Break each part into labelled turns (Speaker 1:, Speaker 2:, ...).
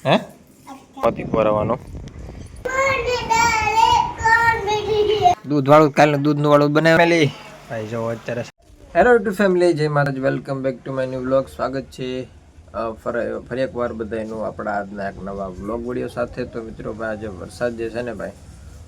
Speaker 1: હે પતિ પરવાનો દૂધ વાળું કાલનું દૂધનું વાળું બનાવેલી ભાઈ જો અત્યારે હેલો ટુ ફેમિલી જય મહારાજ welcome back to my new vlog સ્વાગત છે ફરી એકવાર બધાનું આપણા આજના એક નવા વ્લોગ વિડીયો સાથે તો મિત્રો ભાઈ આજે વરસાદ જે છે ને ભાઈ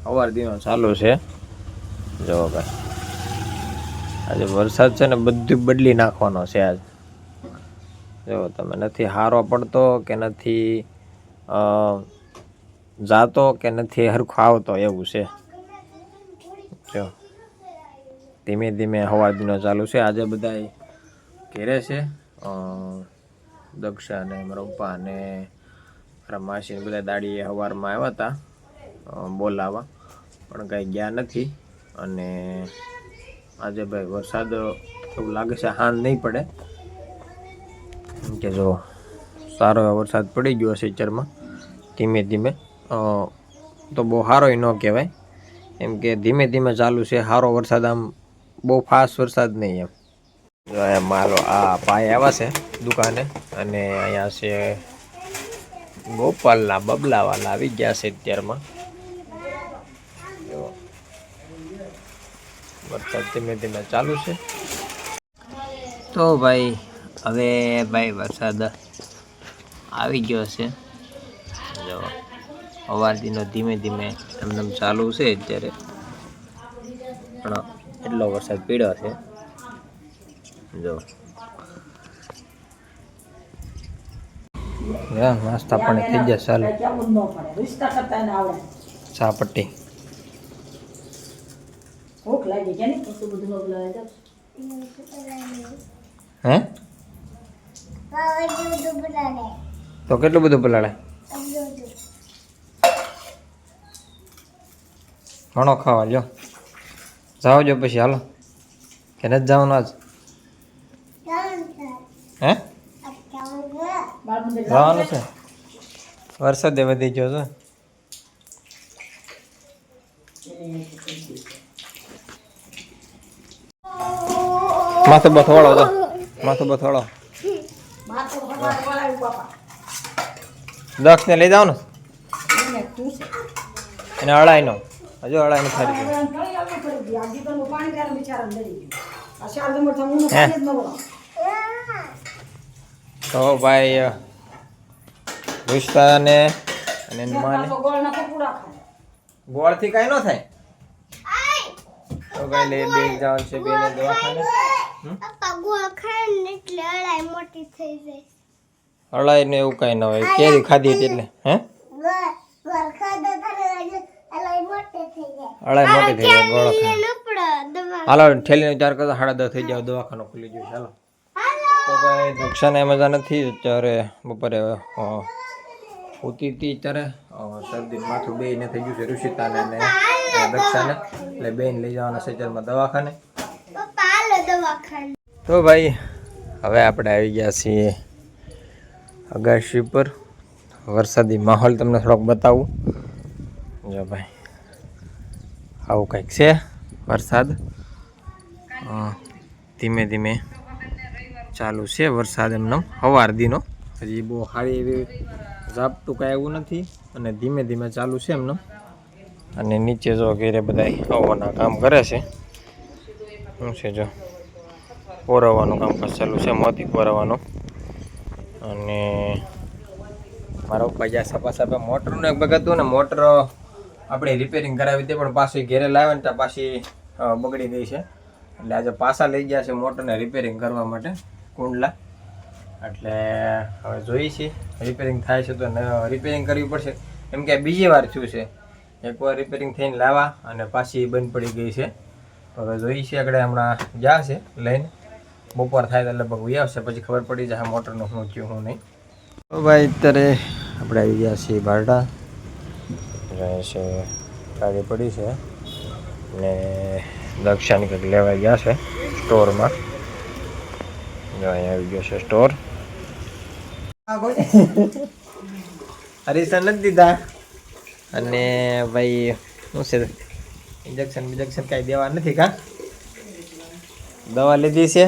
Speaker 1: સવાર દિનો ચાલુ છે જો ભાઈ આજે વરસાદ છે ને બધું બદલી નાખવાનો છે આજ જો તમે નથી હારો પડતો કે નથી જાતો કે નથી હરખો આવતો એવું છે જો ધીમે ધીમે હવા દિનો ચાલુ છે આજે બધા ઘેરે છે દક્ષા ને મારા પપ્પા ને મારા માસી બધા દાડીએ સવારમાં આવ્યા હતા બોલાવા પણ કાંઈ ગયા નથી અને આજે ભાઈ વરસાદ એવું લાગે છે હાન નહીં પડે કે જો સારો એવો વરસાદ પડી ગયો છે ચરમાં ધીમે ધીમે તો બહુ સારો ન કહેવાય એમ કે ધીમે ધીમે ચાલુ છે સારો વરસાદ આમ બહુ ફાસ્ટ વરસાદ નહીં એમ જો અહીંયા મારો આ ભાઈ આવ્યા છે દુકાને અને અહીંયા છે ગોપાલના બબલાવાલા આવી ગયા છે અત્યારમાં વરસાદ ધીમે ધીમે ચાલુ છે તો ભાઈ હવે ભાઈ વરસાદ આવી ગયો છે જો સવારથીનો ધીમે ધીમે એમને ચાલુ છે અત્યારે પણ એટલો વરસાદ પડ્યો છે જો નાસ્તા પાણી થઈ ગયા ચાલુ ચા પટ્ટી હે તો કેટલું બધું પલાળે ઘણો ખાવા લ્યો જાઓ જો પછી હાલો કે નથી જવાનું આજ હે જવાનું છે વરસાદે વધી ગયો છે માથું બથવાળો તો માથું બથવાળો દક્ષ ને લઈ જાઓ ને એને અડાઈ નો હજુ અડાઈ નો ખાલી તો ભાઈ વિસ્તાર ને અને ગોળ થી કઈ નો થાય તો ભાઈ લે બે જવાનું છે બે ને દવાખાને અળાઈ ને એવું કઈ ના હોય કેરી ખાધી હતી એટલે હે અળાઈ મોટી થઈ જાય ગોળો હાલો ઠેલીને 4 કરતા 10:30 થઈ જાય દવાખાનું ખુલી ગયું ચાલો તો ભાઈ દક્ષાને મજા નથી અત્યારે બપોરે ઉતી હતી અત્યારે શરદી માથું બે ને થઈ ગયું છે ઋષિતાને ને દક્ષાને એટલે બેન લઈ જવાના છે ચરમાં દવાખાને તો ભાઈ હવે આપણે આવી ગયા છીએ અગાશી પર વરસાદી માહોલ તમને થોડોક બતાવું જો ભાઈ આવું કંઈક છે વરસાદ ધીમે ધીમે ચાલુ છે વરસાદ એમને સવાર દીનો હજી બહુ સારી એવી ઝાપટું કાંઈ એવું નથી અને ધીમે ધીમે ચાલુ છે એમને અને નીચે જો ઘેરે બધા આવવાના કામ કરે છે શું છે જો પોરવવાનું કામકાજ ચાલુ છે મોતી પોરવવાનું અને મારા પપ્પા જ્યાં સપા સપા મોટરનું એક બગતું ને મોટર આપણે રિપેરિંગ કરાવી હતી પણ પાછી ઘેરે લાવે ને ત્યાં પાછી બગડી ગઈ છે એટલે આજે પાછા લઈ ગયા છે મોટરને રિપેરિંગ કરવા માટે કુંડલા એટલે હવે જોઈએ છીએ રિપેરિંગ થાય છે તો રિપેરિંગ કરવી પડશે એમ કે બીજી વાર થયું છે એકવાર રિપેરિંગ થઈને લાવવા અને પાછી બંધ પડી ગઈ છે હવે જોઈએ છીએ આગળ હમણાં ગયા છે લઈને બપોર થાય તો લગભગ ઉઈ આવશે પછી ખબર પડી જાય મોટરનું શું થયું શું નહીં તો ભાઈ અત્યારે આપણે આવી ગયા છીએ બારડા રહે છે ગાડી પડી છે ને દક્ષાની કંઈક લેવા ગયા છે સ્ટોરમાં જો અહીંયા આવી ગયો છે સ્ટોર હરીસન નથી દીધા અને ભાઈ શું છે ઇન્જેક્શન કાંઈ દેવા નથી કા દવા લીધી છે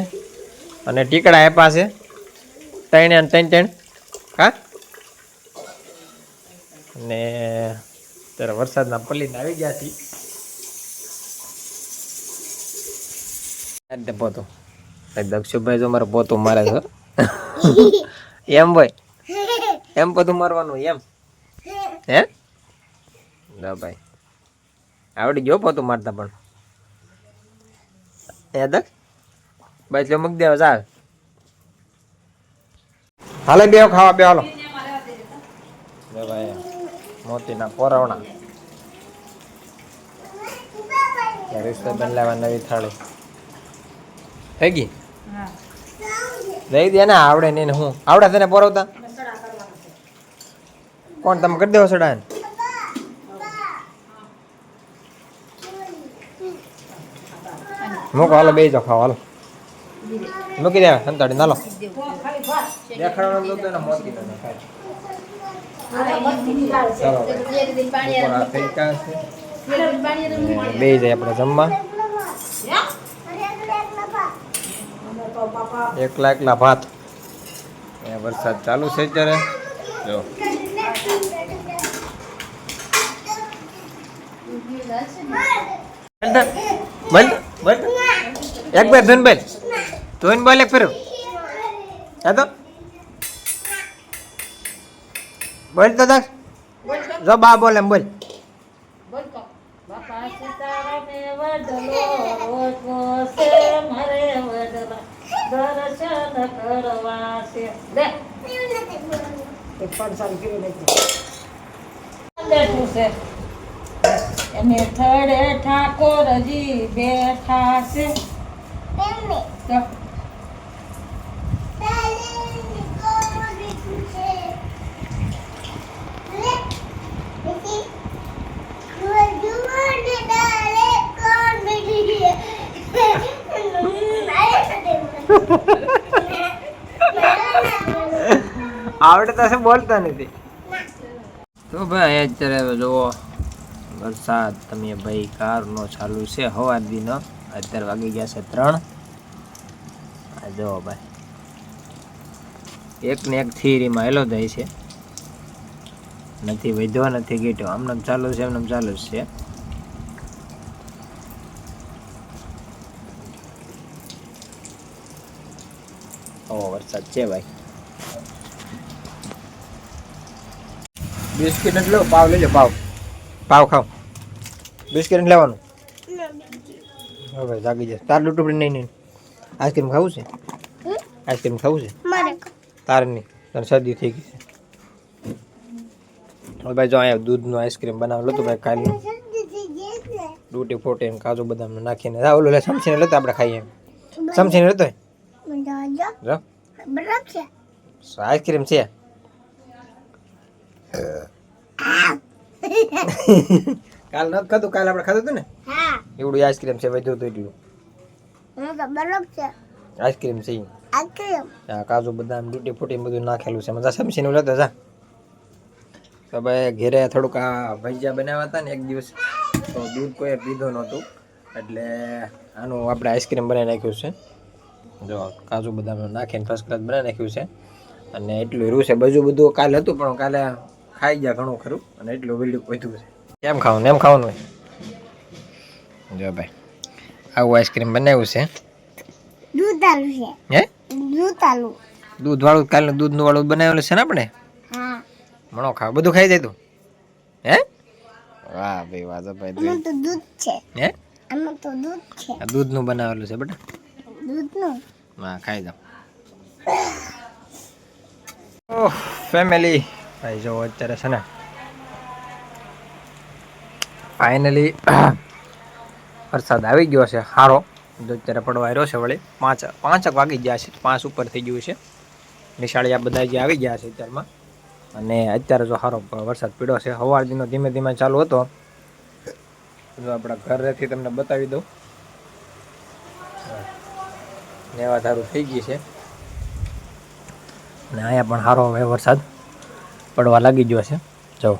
Speaker 1: અને ટીકડા આપ્યા છે ત્રણ હા ને ત્યારે વરસાદના પલ્લીને આવી ગયા છીએ પોતું દક્ષુભાઈ જો મારે પોતું મારે છે એમ ભાઈ એમ પોતું મારવાનું એમ હે ના ભાઈ આવડી ગયો પોતું મારતા પણ એ દક્ષ ભાઈ જો મૂકી દેવા ચાલ હાલે બે ખાવા બે હાલો ભાઈ મોતીના પોરવણા રિશ્તે બન લેવા નવી થાળી થઈ ગઈ દઈ દે ને આવડે નહીં હું આવડે તને પોરવતા કોણ તમે કરી દેવો સડા મૂકો હાલો બે જાઓ ખાવા હાલો મૂકી દે સંતાડી નાલો દેખાડવાનું દૂધ ને મોતી તને ખાય બે જાય આપણે જમવા એકલા ભાત વરસાદ ચાલુ છે અત્યારે જો એક બે ધન બેલ ધોઈને બોલ એક ફેર તો બોલ તો દસ જો બા બોલ એમ બોલ
Speaker 2: એને થડે ઠાકોરજી બેઠા છે
Speaker 1: આવડે તો બોલતા નથી તો ભાઈ અત્યારે જુઓ વરસાદ તમે ભાઈ કારનો ચાલુ છે હવાર દીનો અત્યારે વાગી ગયા છે 3 આ જો ભાઈ એક ને એક થીરીમાં હેલો જાય છે નથી વધ્યો નથી ગીટ્યો આમને ચાલુ છે એમને ચાલુ જ છે ઓ વરસાદ છે ભાઈ બિસ્કિટ લો પાવ લઈ લો પાવ ખાવ બિસ્કિટ લેવાનું હવે જાગી જાય તાર લૂટું પડી નહીં આઈસ્ક્રીમ ખાવું છે આઈસ્ક્રીમ ખાવું છે તારે નહીં તારે શરદી થઈ ગઈ છે હવે ભાઈ જો અહીંયા દૂધનું આઈસ્ક્રીમ બનાવેલું હતું ભાઈ કાલનું ડૂટી ફોટી કાજુ બદામ નાખીને ઓલું લે સમસીને લેતો આપણે ખાઈએ સમસીને લેતો આઈસ્ક્રીમ છે કાલ નથી ખાધું કાલ આપણે ખાધું હતું ને એવડું આઈસ્ક્રીમ છે વધ્યું હતું એટલું આઈસ્ક્રીમ છે હા કાજુ બદામ ડૂટી ફૂટી બધું નાખેલું છે મજા સમસીને લેતો જા તો ભાઈ ઘેરે થોડુંક આ ભજીયા બનાવ્યા હતા ને એક દિવસ તો દૂધ કોઈ પીધું નહોતું એટલે આનું આપણે આઈસ્ક્રીમ બનાવી નાખ્યું છે જો કાજુ બદામ નાખીને ફર્સ્ટ ક્લાસ બનાવી નાખ્યું છે અને એટલું રહ્યું છે બધું કાલે હતું પણ કાલે ખાઈ ગયા ઘણું ખરું અને એટલું વેલ્યુ પહોંચ્યું છે કેમ ખાવાનું એમ ખાવાનું હોય જો ભાઈ આવું આઈસ્ક્રીમ બનાવ્યું છે
Speaker 2: દૂધ આલુ છે
Speaker 1: હે
Speaker 2: દૂધ આલુ
Speaker 1: દૂધ વાળું કાલે દૂધનું વાળું બનાવેલું છે ને આપણે
Speaker 2: હા
Speaker 1: મણો ખાવ બધું ખાઈ જાય તું હે વાહ ભાઈ વાહ તો ભાઈ
Speaker 2: આમાં તો દૂધ છે
Speaker 1: હે
Speaker 2: આમાં તો દૂધ છે
Speaker 1: આ દૂધનું બનાવેલું છે બેટા
Speaker 2: દૂધનું
Speaker 1: હા ખાઈ જાઓ ઓહ ફેમિલી ભાઈ જો અત્યારે છે ને ફાઇનલી વરસાદ આવી ગયો છે સારો જો અત્યારે પડવા આવ્યો છે વળી 5 વાગી ગયા છે 5 ઉપર થઈ ગયું છે નિશાળિયા બધા જે આવી ગયા છે અત્યારમાં અને અત્યારે જો સારો વરસાદ પીડ્યો છે સવાર દીનો ધીમે ધીમે ચાલુ હતો જો આપણા ઘરેથી તમને બતાવી દઉં નેવા ધારું થઈ ગઈ છે અને અહીંયા પણ સારો હવે વરસાદ પડવા લાગી ગયો છે જો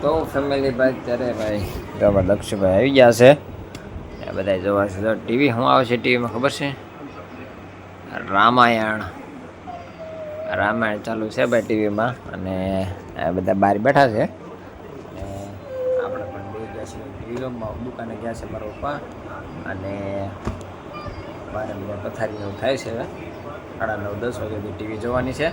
Speaker 1: તો ફેમિલી ભાઈ ત્યારે ભાઈ બરાબર લક્ષ્યભાઈ આવી ગયા છે એ બધા જોવા છે તો ટીવી શું આવે છે ટીવીમાં ખબર છે રામાયણ રામાયણ ચાલુ છે ભાઈ ટીવીમાં અને આ બધા બહાર બેઠા છે અને આપણે પણ બે ગયા છીએ ટીવી રૂમમાં, દુકાને ગયા છે મારા પપ્પા અને બારે બધા પથારી એવું થાય છે. 9:30-10 વાગ્યાથી ટીવી જોવાની છે.